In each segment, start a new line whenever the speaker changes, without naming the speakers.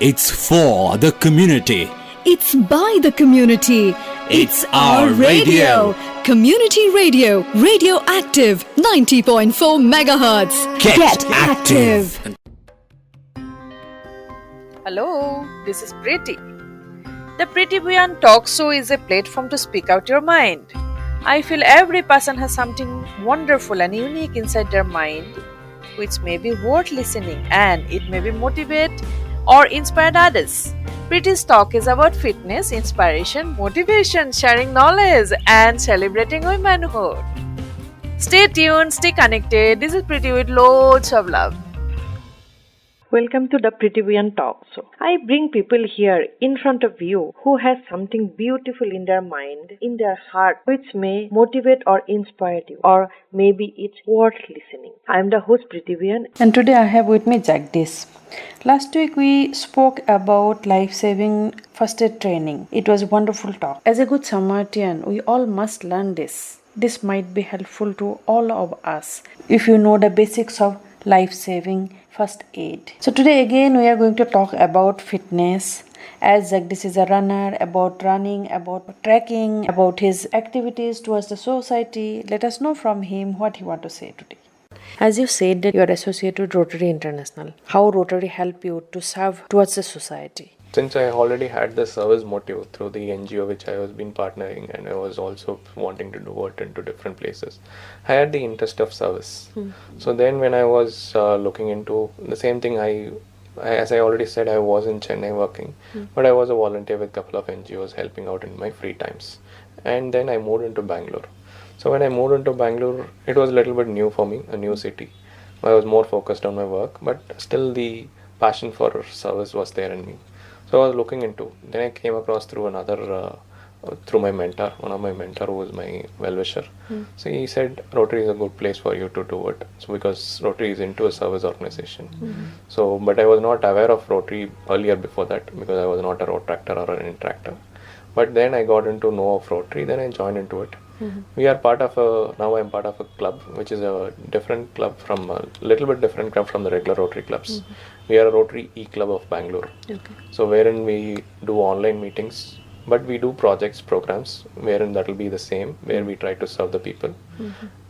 It's for the community.
It's by the community.
It's our radio.
Community radio. Radio Active 90.4 megahertz.
Get active.
Hello, this is Pretty. The Pretty Beyond Talk Show is a platform to speak out your mind. I feel every person has something wonderful and unique inside their mind, which may be worth listening, and it may be motivate or inspire others. Pretty's Talk is about fitness, inspiration, motivation, sharing knowledge, and celebrating womanhood. Stay tuned, stay connected. This is Pretty with loads of love.
Welcome to the Pretty Beyond Talk Show. I bring people here in front of you who has something beautiful in their mind, in their heart, which may motivate or inspire you, or maybe it's worth listening. I am the host Pretty Beyond,
and today I have with me Jagdish. Last week we spoke about life-saving first aid training. It was a wonderful talk. As a good Samaritan, we all must learn this. This might be helpful to all of us if you know the basics of life-saving first aid. So today again we are going to talk about fitness, as Jagdish is a runner, about running, about trekking, about his activities towards the society. Let us know from him what he wants to say today. As you said that you are associated with Rotary International, how Rotary help you to serve towards the society?
Since I already had the service motive through the NGO which I was been partnering, and I was also wanting to do it into different places, I had the interest of service. So then when I was looking into the same thing, as I already said, I was in Chennai working, but I was a volunteer with a couple of NGOs helping out in my free times. And then I moved into Bangalore. So when I moved into Bangalore, it was a little bit new for me, a new city. I was more focused on my work, but still the passion for service was there in me. So I was looking into. Then I came across through through my mentor, one of my mentor who was my well-wisher. So he said Rotary is a good place for you to do it. So because Rotary is into a service organization. So, but I was not aware of Rotary earlier before that because I was not a road tractor or an interactor. But then I got into know of Rotary. Then I joined into it. We are part of now I'm part of a club which is a different club from a little bit different club from the regular Rotary clubs. We are a Rotary E-Club of Bangalore. So wherein we do online meetings, but we do projects, programs, wherein that will be the same, where we try to serve the people.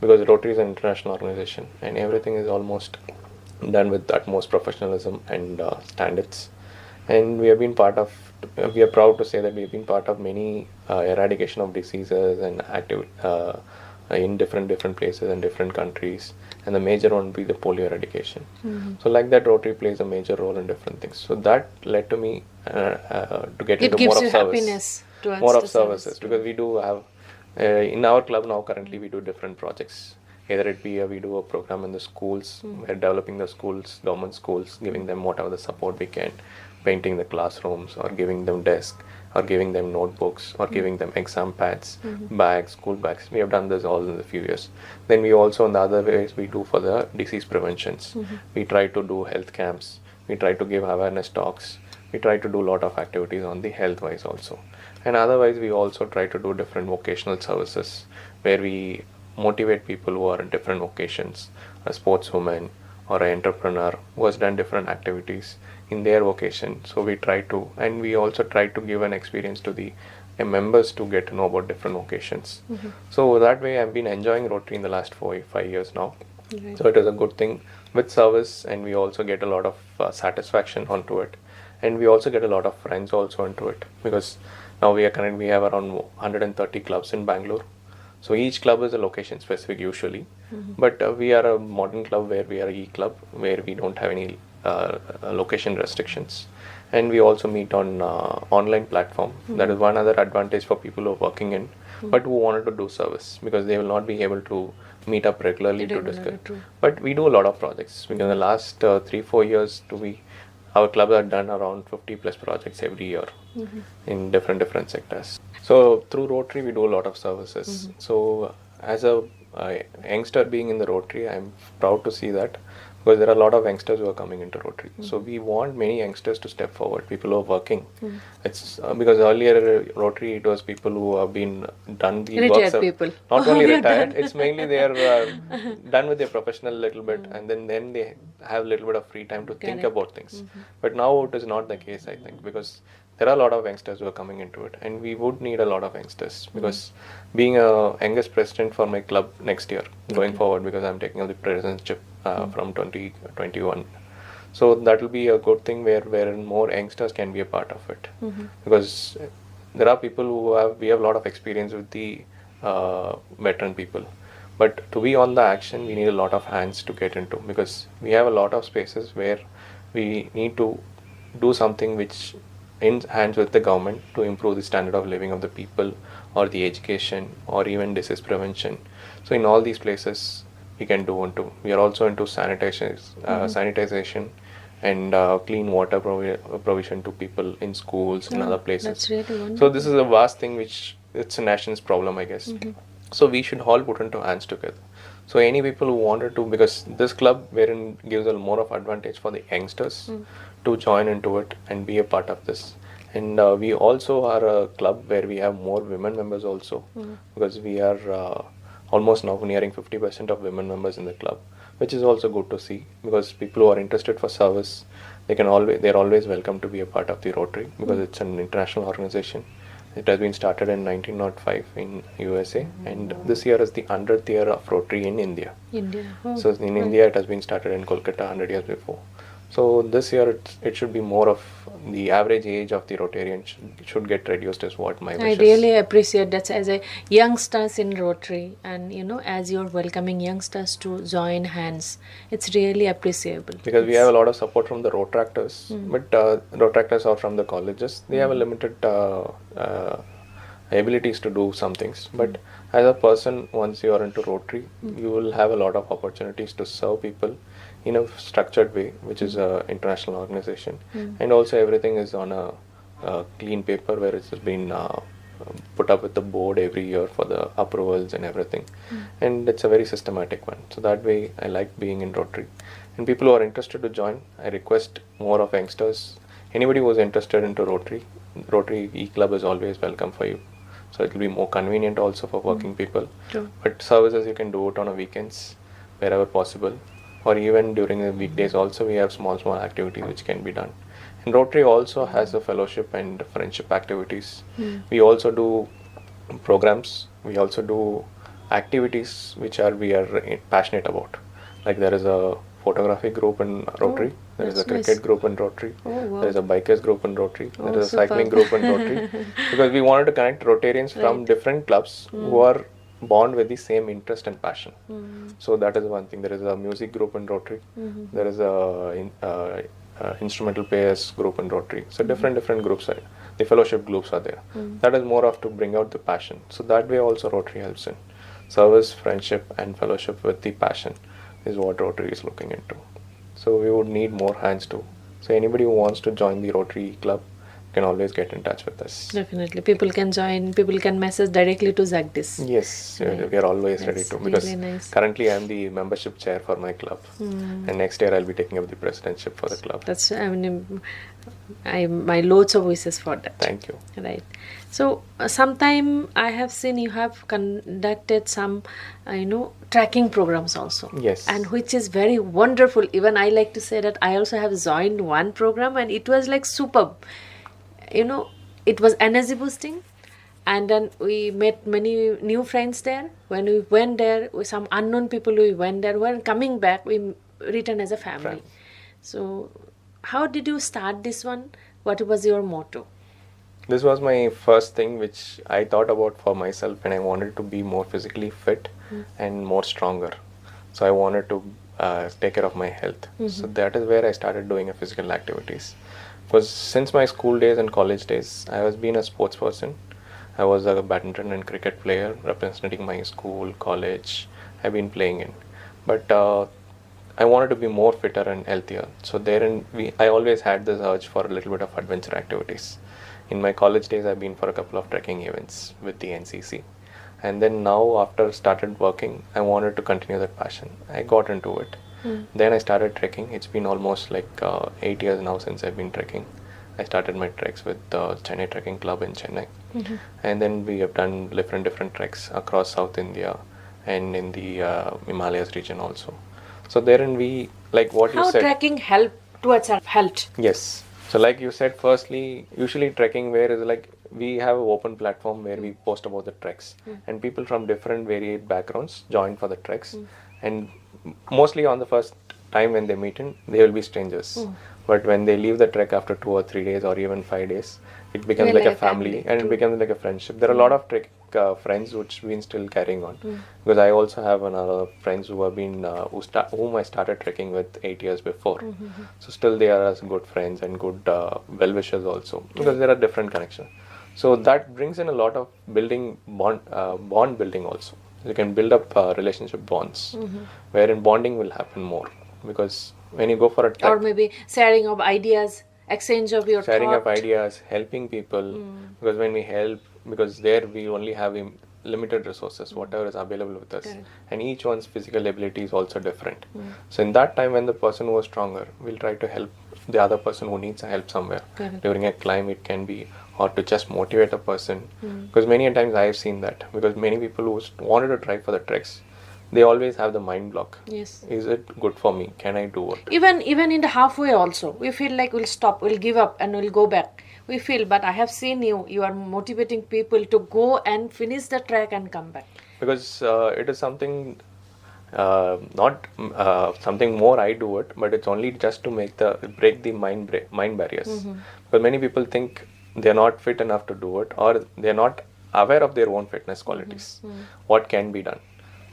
Because Rotary is an international organization and everything is almost done with utmost professionalism and standards. And we are proud to say that we have been part of many eradication of diseases and in different places and different countries. And the major one would be the polio eradication. So like that, Rotary plays a major role in different things. So that led to me to get into more of service. More of services. Because we do have, in our club now currently we do different projects. Either it be we do a program in the schools, we're developing the schools, government schools, giving them whatever the support we can, painting the classrooms or giving them desks or giving them notebooks or giving them exam pads, bags, school bags. We have done this all in a few years. Then we also, in the other ways, we do for the disease preventions. We try to do health camps. We try to give awareness talks. We try to do a lot of activities on the health wise also. And otherwise, we also try to do different vocational services where we motivate people who are in different vocations, a sportswoman or an entrepreneur who has done different activities in their vocation. So we try to, and we also try to give an experience to the members to get to know about different vocations. So that way I've been enjoying Rotary in the last 4-5 years now. So it is a good thing with service, and we also get a lot of satisfaction onto it. And we also get a lot of friends also into it, because now we have around 130 clubs in Bangalore. So each club is a location specific usually, but we are a modern club where we are an E-Club where we don't have any location restrictions, and we also meet on online platform. That is one other advantage for people who are working in but who wanted to do service, because they will not be able to meet up regularly to discuss. But we do a lot of projects. Because in the last 3-4 years our clubs have done around 50 plus projects every year in different sectors. So through Rotary we do a lot of services. So as a youngster being in the Rotary, I'm proud to see that because there are a lot of youngsters who are coming into Rotary. So we want many youngsters to step forward, people who are working. It's because earlier Rotary, it was people who have been done the
Retired
works.
people.
Not only retired, it's mainly they are done with their professional little bit, and then they have a little bit of free time to think about things. But now it is not the case, I think, because there are a lot of youngsters who are coming into it, and we would need a lot of youngsters, because being a youngest president for my club next year, going forward, because I'm taking up the presidentship from 2021. So that will be a good thing where more youngsters can be a part of it, because there are people we have a lot of experience with the veteran people, but to be on the action, we need a lot of hands to get into, because we have a lot of spaces where we need to do something which in hands with the government to improve the standard of living of the people, or the education, or even disease prevention. So in all these places we can do into. We are also into sanitization and clean water provision to people in schools and other places.
That's really wonderful.
So this is a vast thing which it's a nation's problem, I guess. So we should all put into hands together. So any people who wanted to, because this club wherein gives a more of advantage for the youngsters to join into it and be a part of this. And we also are a club where we have more women members also, because we are almost now nearing 50% of women members in the club, which is also good to see, because people who are interested for service, they're always welcome to be a part of the Rotary, because it's an international organization. It has been started in 1905 in USA, and this year is the 100th year of Rotary in India. So in India, it has been started in Kolkata 100 years before. So this year, it should be more of the average age of the Rotarian should get reduced, is what my wish
I
is.
really appreciate that as a youngsters in Rotary, and as you're welcoming youngsters to join hands, it's really appreciable.
Because we have a lot of support from the Rotractors, but Rotractors are from the colleges. They have a limited abilities to do some things. But as a person, once you are into Rotary, you will have a lot of opportunities to serve people in a structured way, which is an international organization. And also everything is on a clean paper, where it's been put up with the board every year for the approvals and everything. And it's a very systematic one. So that way I like being in Rotary. And people who are interested to join, I request more of youngsters. Anybody who is interested into Rotary E-Club is always welcome for you. So it will be more convenient also for working people.
True.
But services, you can do it on a weekends, wherever possible. Or even during the weekdays also, we have small activities which can be done. And Rotary also has a fellowship and friendship activities. We also do programs. We also do activities which we are passionate about. Like there is a photography group in Rotary. There is a cricket group in Rotary. There is a bikers group in Rotary. There is a cycling group in Rotary. Because we wanted to connect Rotarians from different clubs who are bond with the same interest and passion. So that is one thing. There is a music group in Rotary. There is a instrumental players group in Rotary. So different groups are, the fellowship groups are there. That is more of to bring out the passion. So that way also Rotary helps in. Service, friendship and fellowship with the passion is what Rotary is looking into. So we would need more hands too. So anybody who wants to join the Rotary Club can always get in touch with us.
Definitely. People can join, people can message directly to Jagdish.
Yes, we are always ready to. Because
really nice.
currently I am the membership chair for my club. And next year I'll be taking up the presidentship for the club.
That's, my loads of wishes for that.
Thank you.
Right. So, sometime I have seen you have conducted some, tracking programs also.
Yes.
And which is very wonderful. Even I like to say that I also have joined one program and it was like superb. It was energy boosting, and then we met many new friends there. When we went there with some unknown people, we went there. When coming back, we returned as a family. So how did you start this one? What was your motto?
This was my first thing which I thought about for myself, and I wanted to be more physically fit and more stronger. So I wanted to take care of my health. So that is where I started doing physical activities. Because since my school days and college days, I was being a sports person. I was a badminton and cricket player representing my school, college. I've been playing in. But I wanted to be more fitter and healthier. So I always had this urge for a little bit of adventure activities. In my college days, I've been for a couple of trekking events with the NCC. And then now, after started working, I wanted to continue that passion. I got into it. Then I started trekking. It's been almost like 8 years now since I've been trekking. I started my treks with the Chennai Trekking Club in Chennai. And then we have done different treks across South India and in the Himalayas region also. So therein we, like what you
How
said.
trekking helped towards our health?
Yes. So like you said, firstly, usually trekking where is like we have an open platform where we post about the treks and people from different varied backgrounds join for the treks. And mostly on the first time when they meet in, they will be strangers. But when they leave the trek after 2 or 3 days or even 5 days, it becomes
Really
like a
a
family
family,
and it becomes like a friendship. There are a lot of trek friends which we've been still carrying on because I also have another friends who have been whom I started trekking with 8 years before. So still they are as good friends and good well-wishers also because there are different connections. So that brings in a lot of building bond building also. You can build up relationship bonds wherein bonding will happen more because when you go for a trek,
Or maybe sharing of ideas, exchange of your
sharing
thought.
of ideas, helping people, because when we help, because there we only have limited resources, whatever is available with us, and each one's physical ability is also different. So in that time when the person who is stronger, we'll try to help the other person who needs help somewhere. During a climb it can be, or to just motivate a person, because many a times I have seen that, because many people who wanted to try for the treks, they always have the mind block.
Yes.
Is it good for me? Can I do it?
Even in the halfway also, we feel like we'll stop, we'll give up and we'll go back. We feel, but I have seen you are motivating people to go and finish the trek and come back.
Because it is something not something more I do it, but it's only just to break the mind barriers. Because many people think they're not fit enough to do it, or they're not aware of their own fitness qualities, what can be done.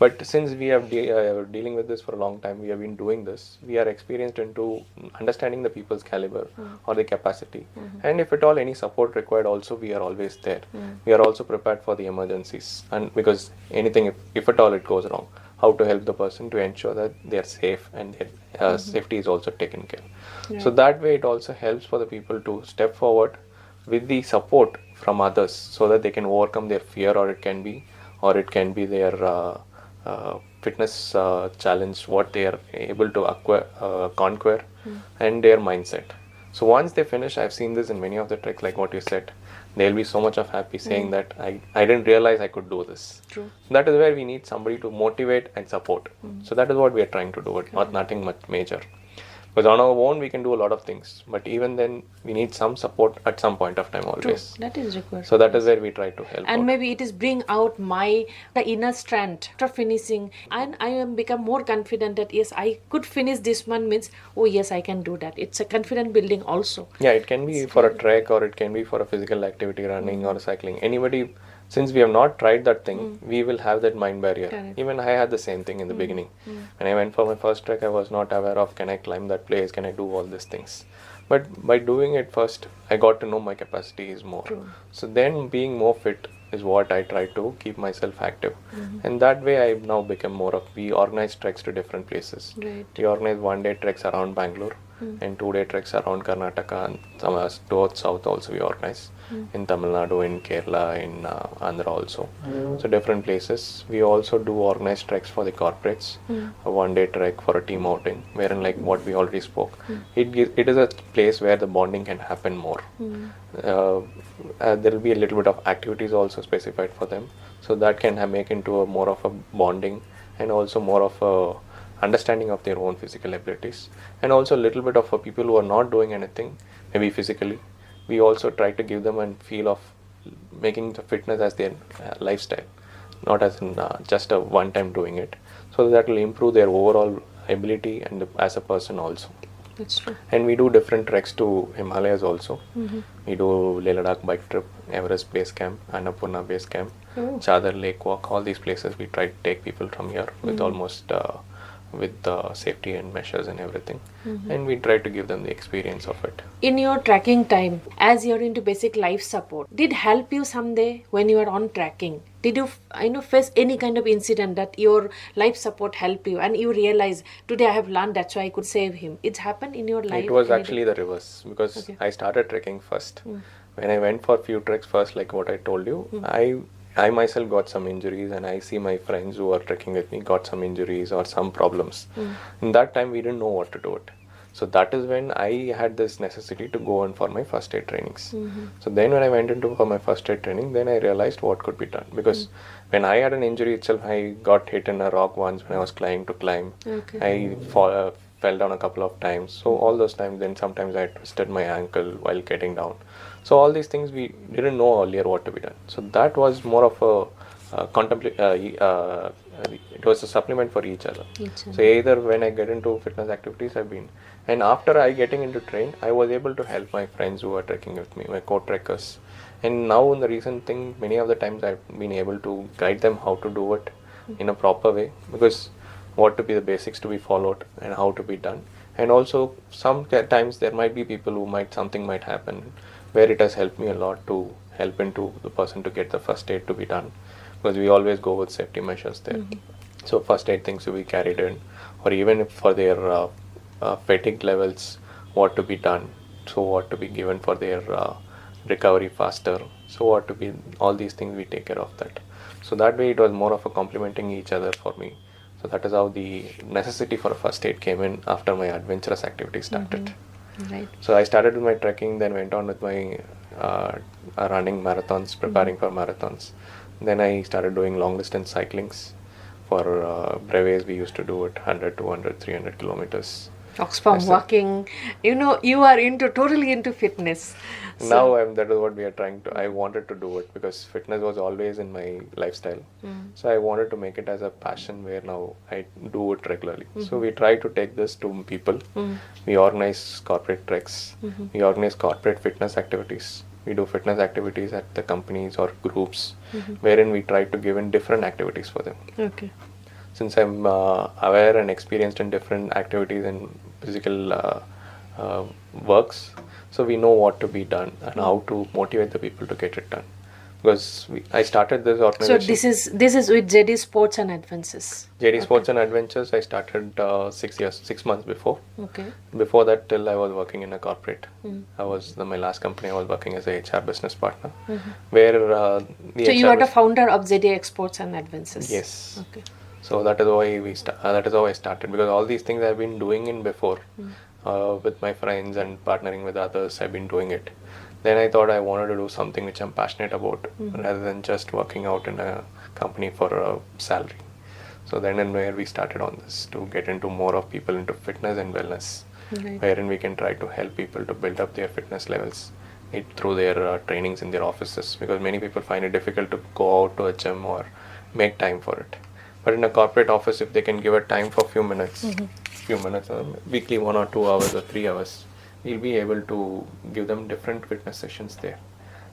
But since we have dealing with this for a long time, we have been doing this, we are experienced into understanding the people's caliber or the capacity. And if at all any support required also, we are always there. We are also prepared for the emergencies. And because anything, if at all it goes wrong, how to help the person to ensure that they are safe and their safety is also taken care. So that way it also helps for the people to step forward with the support from others so that they can overcome their fear, or it can be their fitness challenge, what they are able to conquer, and their mindset. So once they finish, I've seen this in many of the treks, like what you said, they'll be so much of happy saying that I didn't realize I could do this.
True.
That is where we need somebody to motivate and support. So that is what we are trying to do, it not nothing much major. Because on our own we can do a lot of things, but even then we need some support at some point of time always.
That is required.
So that is where we try to help
And
out.
maybe it is bring out the inner strength after finishing, and I am become more confident that yes, I could finish this one, means oh yes, I can do that. It's a confident building also.
Yeah, it can be for a trek, or it can be for a physical activity, running or cycling. Anybody, since we have not tried that thing, we will have that mind barrier.
Correct.
Even I had the same thing in the beginning. When I went for my first trek, I was not aware of, can I climb that place, can I do all these things. But by doing it first, I got to know my capacity is more. So then being more fit is what I try to keep myself active. And that way I now become more of, we organize treks to different places.
Right.
We organize 1-day treks around Bangalore and 2-day treks around Karnataka, and some towards south also we organize. In Tamil Nadu, in Kerala, in Andhra also. So different places. We also do organized treks for the corporates. A 1-day trek for a team outing, wherein like what we already spoke. It is a place where the bonding can happen more. There will be a little bit of activities also specified for them. So that can make into more of a bonding, and also more of a understanding of their own physical abilities. And also a little bit of people who are not doing anything, maybe physically. We also try to give them a feel of making the fitness as their lifestyle, not as in just a one-time doing it. So that will improve their overall ability and as a person also.
That's true.
And we do different treks to Himalayas also. We do Leh Ladakh bike trip, Everest base camp, Annapurna base camp, Chadar Lake walk. All these places we try to take people from here with almost with safety and measures and everything, and we try to give them the experience of it.
In your tracking time, as you're into basic life support, did help you someday when you are on tracking? Did you face any kind of incident that your life support helped you and you realize today I have learned, that's why I could save him? It's happened in your life?
It was actually the reverse, because I started trekking first. When I went for few treks first, like what I told you, I I myself got some injuries, and I see my friends who are trekking with me got some injuries or some problems. In that time, we didn't know what to do it. So that is when I had this necessity to go on for my first aid trainings. So then when I went into for my first aid training, then I realized what could be done. Because when I had an injury itself, I got hit in a rock once when I was trying to climb. I fell down a couple of times. So all those times, then sometimes I twisted my ankle while getting down. So all these things we didn't know earlier what to be done. So that was more of a it was a supplement for each other. So either when I get into fitness activities, and after I getting into train, I was able to help my friends who are trekking with me, my co-trekkers. And now in the recent thing, many of the times I've been able to guide them how to do it in a proper way, because what to be the basics to be followed and how to be done. And also sometimes there might be people who something might happen where it has helped me a lot to help into the person to get the first aid to be done, because we always go with safety measures there. So first aid things to be carried in, or even if for their fatigue levels, what to be done, so what to be given for their recovery faster, so what to be, all these things we take care of that. So that way it was more of a complementing each other for me. So that is how the necessity for a first aid came in after my adventurous activity started.
Right.
So I started with my trekking, then went on with my running marathons, preparing for marathons. Then I started doing long distance cyclings. For brevets, we used to do it 100, 200, 300 kilometers.
Oxfam walking, you are totally into fitness.
Now that is what we are trying to, I wanted to do it because fitness was always in my lifestyle. So I wanted to make it as a passion where now I do it regularly. So we try to take this to people. We organize corporate treks. We organize corporate fitness activities. We do fitness activities at the companies or groups wherein we try to give in different activities for them.
Okay.
Since I'm aware and experienced in different activities and physical works, so we know what to be done and how to motivate the people to get it done. Because I started this organization.
So this is with JD Sports and Adventures.
JD Sports and Adventures, I started 6 months before.
Okay.
Before that, till I was working in a corporate. My last company, I was working as a HR business partner. Where
so you are the founder of JD Sports and Adventures.
Yes.
Okay.
So that is why that is how I started, because all these things I've been doing in before with my friends and partnering with others. I've been doing it. Then I thought I wanted to do something which I'm passionate about rather than just working out in a company for a salary. So then and where we started on this to get into more of people into fitness and wellness, wherein we can try to help people to build up their fitness levels through their trainings in their offices, because many people find it difficult to go out to a gym or make time for it. But in a corporate office, if they can give a time for few minutes, weekly 1 or 2 hours or 3 hours, we'll be able to give them different fitness sessions there.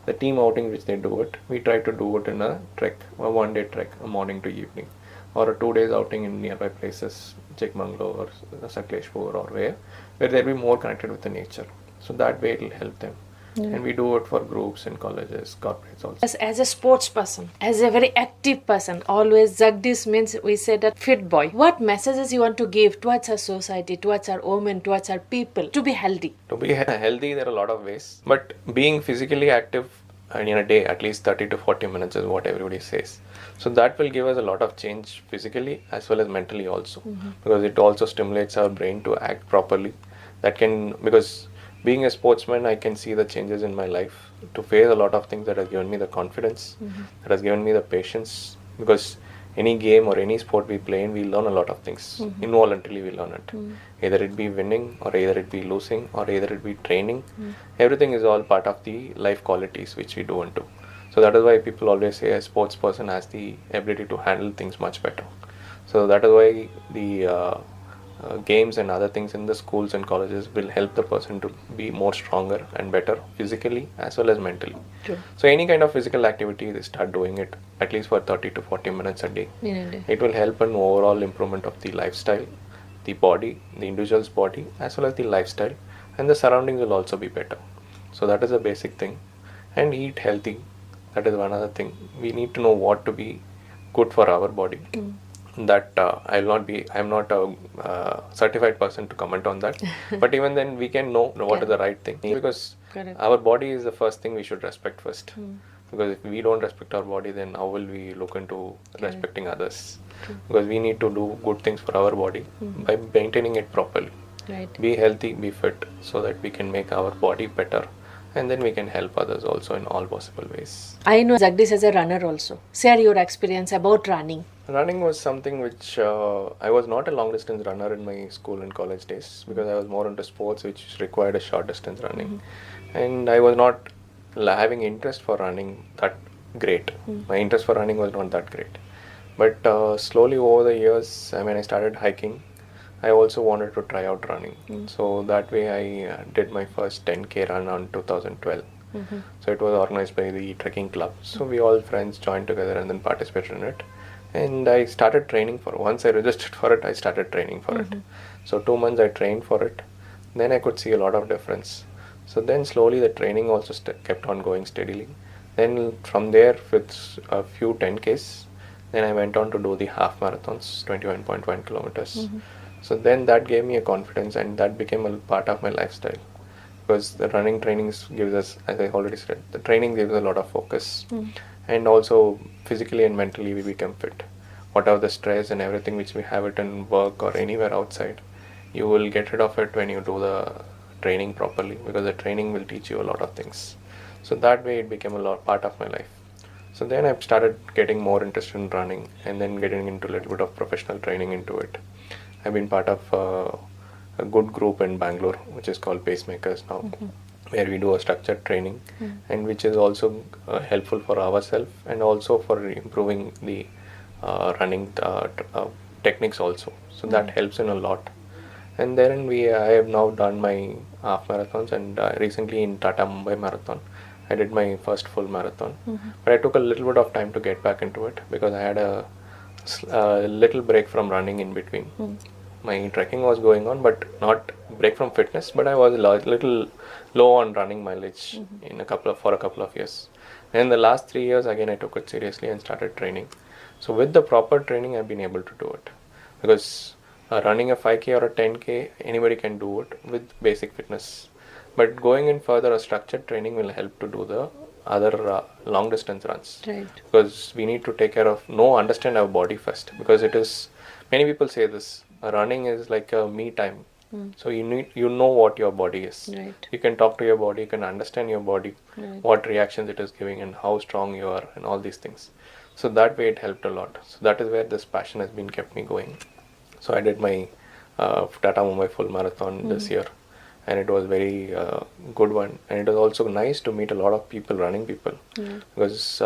The team outing which they do it, we try to do it in a trek, a 1-day trek, a morning to evening, or a 2 days outing in nearby places, Chikmagalur or Sakleshpur or where they'll be more connected with the nature. So that way it'll help them. And we do it for groups in colleges, corporates also.
As a sports person, as a very active person, always Jagdish means we say that fit boy. What messages you want to give towards our society, towards our women, towards our people to be healthy?
To be healthy, there are a lot of ways. But being physically active in a day, at least 30 to 40 minutes is what everybody says. So that will give us a lot of change physically as well as mentally also. Because it also stimulates our brain to act properly. Because being a sportsman, I can see the changes in my life to face a lot of things that has given me the confidence, that has given me the patience. Because any game or any sport we play in, we learn a lot of things. Involuntarily we learn it. Either it be winning or either it be losing or either it be training. Everything is all part of the life qualities which we do into. So that is why people always say a sports person has the ability to handle things much better. So that is why the games and other things in the schools and colleges will help the person to be more stronger and better physically as well as mentally.
True.
So any kind of physical activity, they start doing it at least for 30 to 40 minutes a day. It will help in overall improvement of the lifestyle, the body, the individual's body as well as the lifestyle, and the surroundings will also be better. So that is a basic thing. And eat healthy. That is one other thing. We need to know what to be good for our body. That I'm not a certified person to comment on that. But even then we can know what is the right thing. Because our body is the first thing we should respect first. Because if we don't respect our body, then how will we look into respecting others? Because we need to do good things for our body by maintaining it properly.
Right.
Be healthy, be fit, so that we can make our body better, and then we can help others also in all possible ways.
I know Jagdish as a runner also. Share your experience about running.
Running was something which I was not a long distance runner in my school and college days, because I was more into sports which required a short distance running, and I was not having interest for running that great. My interest for running was not that great, but slowly over the years, when I started hiking, I also wanted to try out running. So that way I did my first 10K run on 2012. So it was organized by the trekking club. So we all friends joined together and then participated in it. And I started training for it. Once I registered for it, I started training for it. So 2 months I trained for it. Then I could see a lot of difference. So then slowly the training also kept on going steadily. Then from there, with a few 10Ks, then I went on to do the half marathons, 21.1 kilometers. So then that gave me a confidence, and that became a part of my lifestyle. Because the running trainings gives us, as I already said, the training gives a lot of focus. And also physically and mentally we become fit. Whatever the stress and everything which we have it in work or anywhere outside, you will get rid of it when you do the training properly, because the training will teach you a lot of things. So that way it became a part of my life. So then I started getting more interested in running, and then getting into a little bit of professional training into it. I've been part of a good group in Bangalore, which is called Pacemakers now, where we do a structured training, and which is also helpful for ourselves and also for improving the running techniques also. So that helps in a lot. And then I have now done my half marathons, and recently in Tata Mumbai Marathon, I did my first full marathon. But I took a little bit of time to get back into it, because I had a little break from running in between. My trekking was going on, but not break from fitness, but I was a little low on running mileage for a couple of years. And in the last 3 years, again, I took it seriously and started training. So with the proper training, I've been able to do it, because running a 5K or a 10K, anybody can do it with basic fitness. But going in further, a structured training will help to do the other long distance runs.
Right.
Because we need to take care of, understand our body first. Because it is, many people say this, running is like a me time. So you know what your body is.
Right.
You can talk to your body, you can understand your body, what reactions it is giving and how strong you are and all these things. So that way it helped a lot. So that is where this passion has been kept me going. So I did my Tata Mumbai full marathon this year, and it was very good one. And it was also nice to meet a lot of people, running people, because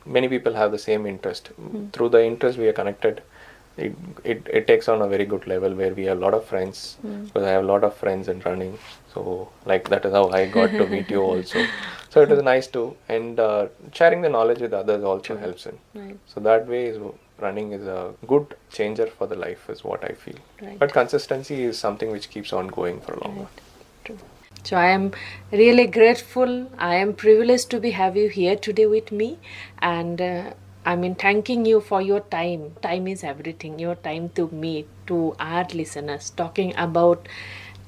many people have the same interest. Through the interest we are connected. It takes on a very good level where we have a lot of friends, because I have a lot of friends in running. So like that is how I got to meet you also. So it is nice too, and sharing the knowledge with others also helps in.
Right.
So that way running is a good changer for the life is what I feel.
Right.
But consistency is something which keeps on going for a long while.
True. So I am really grateful. I am privileged to have you here today with me, and thanking you for your time. Time is everything. Your time to me, to our listeners, talking about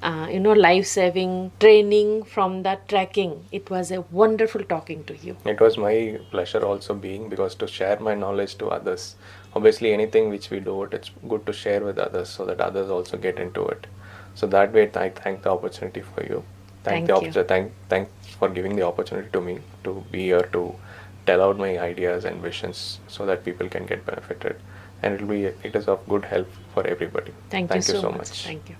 life-saving training from that trekking. It was a wonderful talking to you.
It was my pleasure also being, because to share my knowledge to others. Obviously anything which we do, it's good to share with others so that others also get into it. So that way I thank the opportunity for you.
Thank you.
Thanks for giving the opportunity to me to be here to tell out my ideas and visions so that people can get benefited. And it is of good help for everybody.
Thank you so much. Thank you.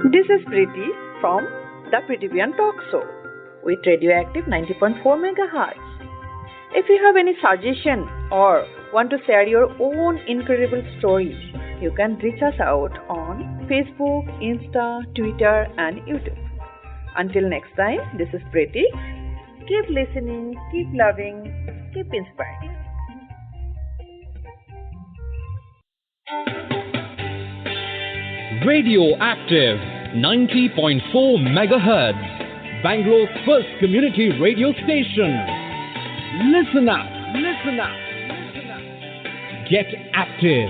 This is Preeti from the Prithivian Talk Show with Radioactive 90.4 MHz. If you have any suggestion or want to share your own incredible story, you can reach us out on Facebook, Insta, Twitter and YouTube. Until next time, this is Preeti. Keep listening, keep loving, keep inspiring.
Radioactive 90.4 MHz, Bangalore's first community radio station. Listen up, listen up, listen up. Get active.